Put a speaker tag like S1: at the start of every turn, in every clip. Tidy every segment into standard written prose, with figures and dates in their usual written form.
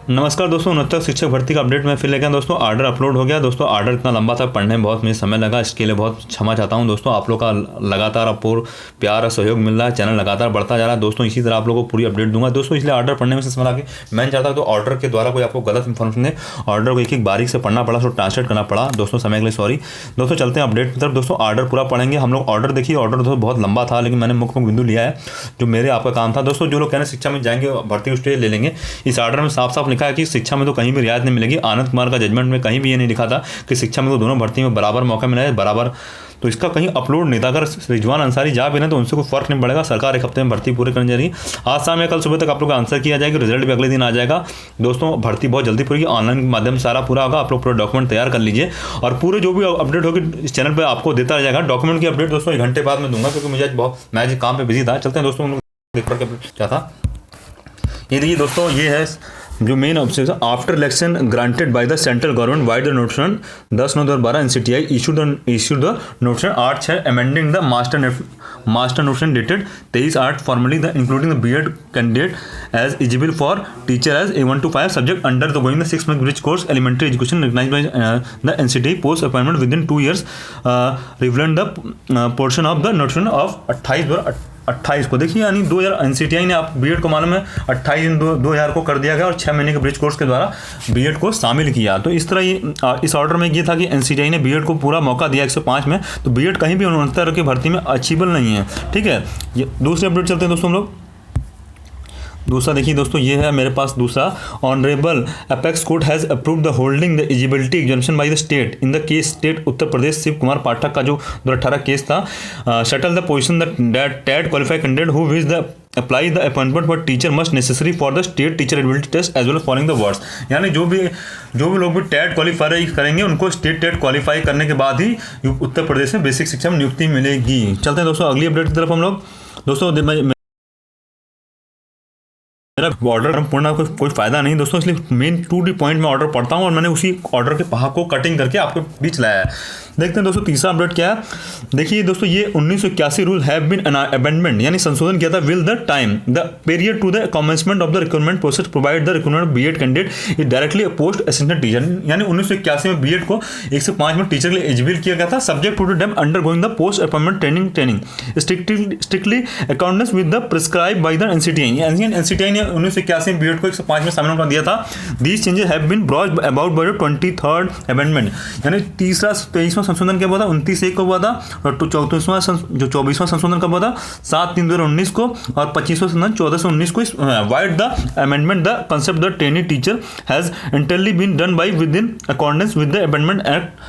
S1: नमस्कार दोस्तों, उन्नत शिक्षक भर्ती का अपडेट मैं फिर लेकर आया दोस्तों। आर्डर अपलोड हो गया दोस्तों। आर्डर इतना लंबा था, पढ़ने में बहुत मुझे समय लगा, इसके लिए बहुत क्षमा चाहता हूं दोस्तों। आप लोग का लगातार अपूर्व प्यार और सहयोग मिल रहा है, चैनल लगातार बढ़ता जा रहा है दोस्तों। इसी तरह आप लोगों को पूरी अपडेट दूंगा दोस्तों, इसलिए आर्डर पढ़ने में से समय लगे। मैं चाहता हूँ तो ऑर्डर के द्वारा कोई आपको गलत इन्फॉर्मेशन दे, ऑर्डर को एक एक बारीक से पढ़ना पड़ा, ट्रांसलेट करना पड़ा दोस्तों, समय के लिए सॉरी दोस्तों। चलते हैं अपडेट की तरफ दोस्तों। आर्डर पूरा पढ़ेंगे हम लोग। ऑर्डर देखिए, ऑर्डर दोस्तों बहुत लंबा था, लेकिन मैंने मुख्य बिंदु लिया है जो मेरे आपका काम था दोस्तों। जो लोग कहने शिक्षा में जाएंगे भर्ती स्टेज ले लेंगे, इस आर्डर में साफ साफ लिखा है कि शिक्षा में तो कहीं भी रियायत नहीं मिलेगी। आनंद कुमार का जजमेंट में कहीं भी ये नहीं लिखा था कि शिक्षा में तो दोनों भर्ती में बराबर मौका मिला है, बराबर। तो इसका कहीं अपलोड नहीं था। अगर रिजवान अंसारी जा भी ना तो उनसे कोई फर्क नहीं पड़ेगा। सरकार एक हफ्ते में भर्ती पूरे करने जा रही है। आज शाम या कल सुबह तक आप लोग का आंसर किया जाएगा, रिजल्ट भी अगले दिन आ जाएगा दोस्तों। भर्ती बहुत जल्दी पूरी ऑनलाइन के माध्यम से सारा पूरा होगा। आप लोग पूरा डॉक्यूमेंट तैयार कर लीजिए और पूरे जो भी अपडेट होगी इस चैनल पर आपको देता जाएगा। डॉक्यूमेंट की अपडेट दोस्तों 1 घंटे बाद में दूंगा, क्योंकि मुझे मैं आज काम पर बिजी था। चलते हैं दोस्तों, क्या था ये देखिए दोस्तों, ये है जो main objective. After election granted by the central government vide the notification 10/9/2012 NCTI issued the notification 8/6 amending the master notification dated 23/8 formally the including the BEd candidate as eligible for teacher as A1 to 5 subject under the going the 6 month bridge course elementary education recognised by the NCTI post appointment within 2 years relevant the portion of the notification of 28 को देखिए, यानी 2000 एनसीटीआई ने आप BEd को मालूम है 28/2/2000 को कर दिया गया और 6 महीने के ब्रिज कोर्स के द्वारा बीएड को शामिल किया। तो इस तरह ये इस ऑर्डर में ये था कि एनसीटीआई ने बीएड को पूरा मौका दिया 105 में। तो बीएड कहीं भी 69 की भर्ती में अचीवेबल नहीं है, ठीक है। ये दूसरे अपडेट चलते हैं दोस्तों हम लोग। दूसरा देखिए दोस्तों, ये है मेरे पास दूसरा। Honourable apex court has approved the holding the eligibility examination by the state in the case state Uttar Pradesh Shiv Kumar Pathak का जो 2018 केस था। Settled the position that TET qualified candidate who wish the apply the appointment for teacher must necessary for the state teacher eligibility test as well as following the words. यानी जो भी लोग भी TET qualify करेंगे उनको state TET qualify करने के बाद ही उत्तर प्रदेश में बेसिक शिक्षा में नियुक्ति मिलेगी। चलते हैं दोस्तों अगली अपडेट की तरफ हम लोग दोस्तों। मेरा ऑर्डर पूर्ण कोई फायदा नहीं दोस्तों, इसलिए मेन 2D पॉइंट में ऑर्डर पढ़ता हूँ और मैंने उसी ऑर्डर के पहा को कटिंग करके आपके बीच लाया है। देखते हैं दोस्तों तीसरा अपडेट क्या है। देखिए दोस्तों, ये 1981 रूल हैव बीन अमेंडमेंट यानी संशोधन किया था। Will the time the period to the commencement of the recruitment process provide the recruitment BEd candidate is directly post assistant teacher. यानी 1981 में बीएड को 1 से 5 में टीचर के लिए एलिजिबल किया गया था, subject to the undergoing the post appointment training strictly accordance with the prescribe by the NCTI. NCTI ने 1981 में बीएड को 105 में शामिल कर दिया था। These changes have been brought about by the 23rd amendment. यानी 23वां संशोधन कब हुआ था? 29/1 को हुआ था। और 24वां संशोधन कब हुआ था? 7/3/2019 को। और 25वां संशोधन 14 से 19 को। Vide the amendment the concept the trainee teacher has entirely been done by with in accordance with the amendment act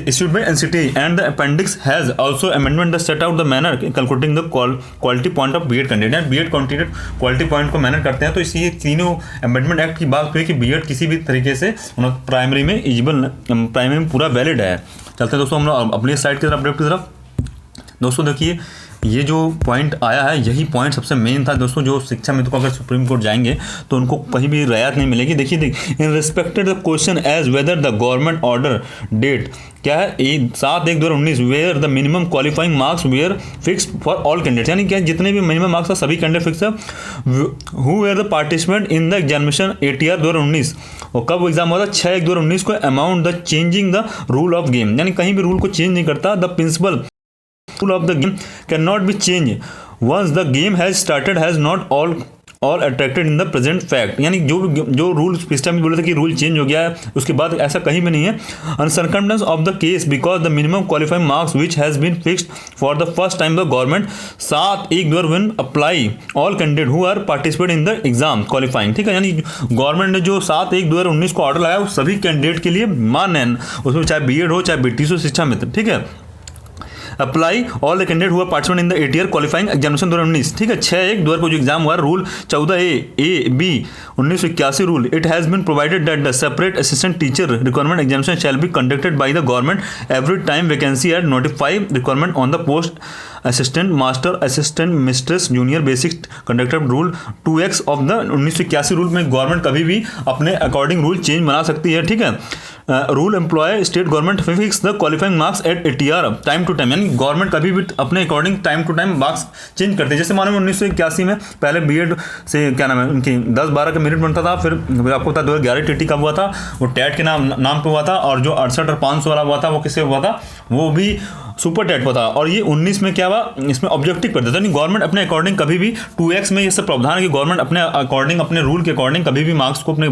S1: issued by NCTI and the appendix has also amendment that set out the manner calculating the quality point of BEd candidate। and BEd candidate quality point को manner करते हैं। तो इसी तीनों amendment act की बात हुई कि बीएड किसी भी तरीके से प्राइमरी में एलिजिबल, प्राइमरी में पूरा वैलिड है। चलते हैं दोस्तों हम लोग अपनी साइड की तरफ अपडेट की तरफ। दोस्तों देखिए, ये जो पॉइंट आया है यही पॉइंट सबसे मेन था दोस्तों। जो शिक्षा में तो अगर सुप्रीम कोर्ट जाएंगे तो उनको कहीं भी रियायत नहीं मिलेगी। देखिए in respected the question as whether the government order date क्या है 7/1/2019 where the minimum qualifying marks were fixed for all candidates. यानी क्या जितने भी मिनिमम मार्क्स है सभी कैंडिडेट फिक्स है। Who were the participant in the examination ATR 2019। और कब एग्जाम हुआ था? 6/1/2019 को। Amount the changing the rule of game, यानी कहीं भी रूल को चेंज नहीं करता। The principal rule of the game cannot be changed once the game has started has not all attracted in the present fact। यानी जो rule system में बोले थे कि रूल चेंज हो गया है उसके बाद ऐसा कहीं भी नहीं है। In circumstances of the case because the minimum qualifying marks which has been fixed for the first time the government 7/1/2019 apply all candidate who are participate in the exam qualifying. ठीक है, यानी गवर्नमेंट ने जो 7/1/2019 को ऑर्डर लगाया वो सभी candidate के लिए मान्य है, उसमें चाहे बीएड हो चाहे BTS हो, शिक्षा मित्र। ठीक है, अप्लाई ऑल द कैंडिडेट हुआ participant in the ATR qualifying examination 2019। ठीक है, 6/1/2019 को जो एग्जाम हुआ rule 14A B 1981 rule it has been provided that the separate assistant teacher requirement examination shall be conducted by the government every time vacancy at notify requirement on the post assistant master assistant mistress junior basic conducted rule 2X of the 1981 rule में government कभी भी अपने according rule change बना सकती है। ठीक है, rule employ state government fix the qualifying marks at ATR time to time, यानी गवर्नमेंट कभी भी अपने according time to time marks change करते हैं। जैसे मानो 1981 में पहले बीएड से क्या नाम है उनकी 10-12 का मेरिट बनता था, फिर आपको पता 2011 TT कब हुआ था, वो टैट के नाम पे हुआ था, और जो 68 और 500 वाला हुआ था वो किससे हुआ था, वो भी सुपर टैट पर था। और ये 19 में क्या हुआ, इसमें ऑब्जेक्टिव कर देता है, गवर्नमेंट अपने अकॉर्डिंग कभी भी 2x में ये सब प्रावधान है कि गवर्नमेंट अपने अकॉर्डिंग अपने रूल के अकॉर्डिंग कभी भी मार्क्स को अपने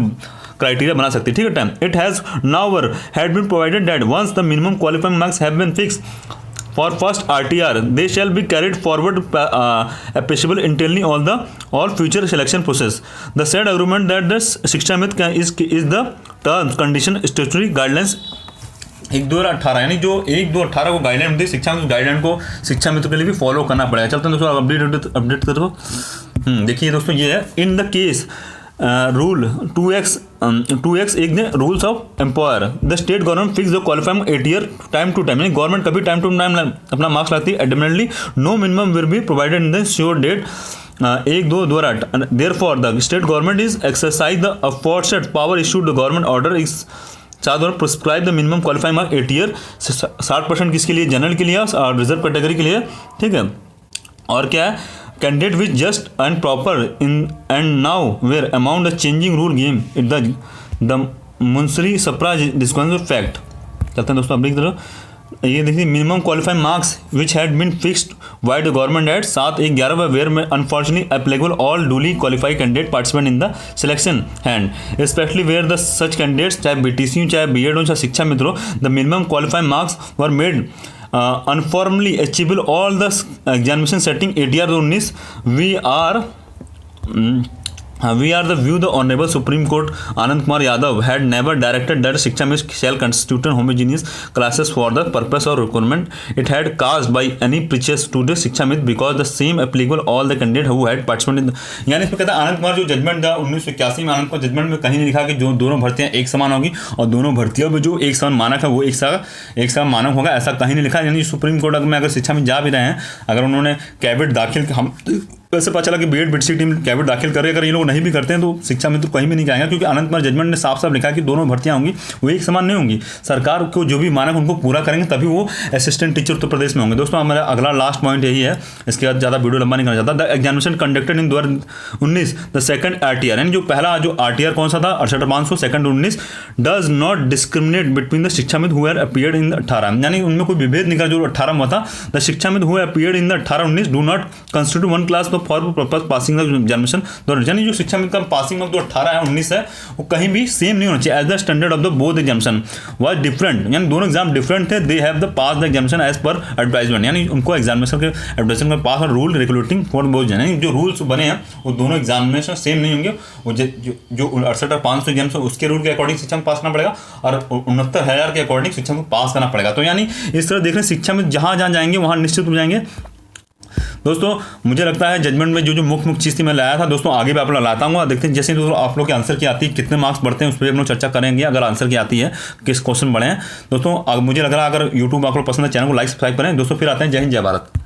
S1: क्राइटेरिया बना सकती है, ठीक है। Time it has nowhere had been provided that once the minimum qualifying marks have been fixed for first RTR they shall be carried forward applicable internally all future selection process. The said agreement that the शिक्षा मित्र is the terms condition statutory guidelines 1/2018, यानी जो 1/2018 को guideline दी शिक्षा मित्र, guideline को शिक्षा मित्र के लिए भी फॉलो करना पड़ेगा। चलते हैं दोस्तों अपडेट करो। देखिए दोस्तों ये है इन द केस रूल 2x एक ने rules of employer the state government fix the qualifying ATR time to time, यानी गवर्नमेंट कभी टाइम टू टाइम अपना मार्क्स लाती है। Admittedly no minimum will be provided in the sure date 1/2/2018 therefore the state government is exercise the aforesaid power issued the government order is prescribe the minimum qualifying mark ATR 60% किसके लिए, general के लिए और reserve category के लिए, ठीक है। और क्या है candidate which just and proper in and now where amount the changing rule game it the मुंसरी सप्रा डिस्कॉन्स फैक्ट। चलते हैं दोस्तों अपनी तरफ। ये देखिए minimum qualifying marks which had been fixed by the government at 7/11 where में unfortunately applicable all duly qualified candidate participant in the selection hand especially where the such candidates चाहे BTC हो चाहे BEd हो चाहे शिक्षा मित्र हो the minimum qualifying marks were made unformally achievable all the examination setting ATR 19 we are the view the honorable Supreme Court Anand Kumar Yadav had never directed that Shiksha Mish shall constitute homogeneous classes for the purpose of recruitment it had caused by any previous student Shiksha Mish because the same applicable all the candidate who had participated in the, यानी इसमें कहता है आनंद कुमार जो judgement था 1981 में Anand Kumar judgement में कहीं नहीं लिखा कि जो दोनों भर्तियां एक समान होगी और दोनों भर्तियों में जो एक समान मानक है वो एक समान मानक होगा, ऐसा कहीं नहीं लिखा। यानी सुप्रीम कोर्ट में अगर शिक्षा में जा भी रहे हैं, अगर उन्होंने कैबिनेट दाखिल हम वैसे पता चला कि BEd BTC टीम कैबिनेट दाखिल करे, अगर ये लोग नहीं भी करते हैं तो शिक्षा में तो कहीं भी नहीं जाएगा, क्योंकि आनंद कुमार जजमेंट ने साफ साफ लिखा कि दोनों भर्तियां होंगी वो एक समान नहीं होंगी। सरकार को जो भी मानक उनको पूरा करेंगे तभी वो असिस्टेंट टीचर उत्तर प्रदेश में होंगे। दोस्तों हमारा अगला लास्ट पॉइंट यही है, इसके बाद ज़्यादा वीडियो लंबा नहीं करना चाहता। The examination conducted in 2019 the second RTR, यानी जो पहला जो RTR कौन सा था 68/500 second 19 does not discriminate between the Shiksha Mitra who had appeared in 18, यानी उनमें कोई विभेद नहीं करा जो 18 में था। The Shiksha Mitra who appeared in the 18-19 do not constitute one class for purpose passing examination, यानी जो शिक्षा मित्र का पासिंग मार्क जो 18 है 19 है वो कहीं भी सेम नहीं होना चाहिए। As the standard of the both examination was different, यानी दोनों एग्जाम डिफरेंट थे। They have the pass the examination as per advertisement, यानी उनको एग्जामिनेशन के एडवर्टाइजमेंट में पास और रूल रेगुलेटिंग फॉर बोथ, यानी जो रूल्स बने हैं वो दोनों एग्जामिनेशन सेम नहीं होंगे। वो जो 68 और 500 एग्जाम उसके रूल के अकॉर्डिंग शिक्षा में पास करना पड़ेगा और 69,000 के अकॉर्डिंग शिक्षा में पास करना पड़ेगा। तो यानी इस तरह देख रहे हैं शिक्षा में जहाँ जाएंगे वहाँ निश्चित हो जाएंगे। दोस्तों मुझे लगता है जजमेंट में जो मुख्य चीज़ थी मैं लाया था दोस्तों, आगे भी आप लोग लाता हूँ। देखते हैं जैसे दोस्तों आप लोग के आंसर की आती है कितने मार्क्स बढ़ते हैं उस पर हम लोग चर्चा करेंगे। अगर आंसर की आती है किस क्वेश्चन बढ़े हैं दोस्तों, मुझे लग रहा है अगर यूट्यूब आप लोग पसंद है चैनल को लाइक सब्सक्राइब करें दोस्तों। फिर आते हैं। जय हिंद जय भारत।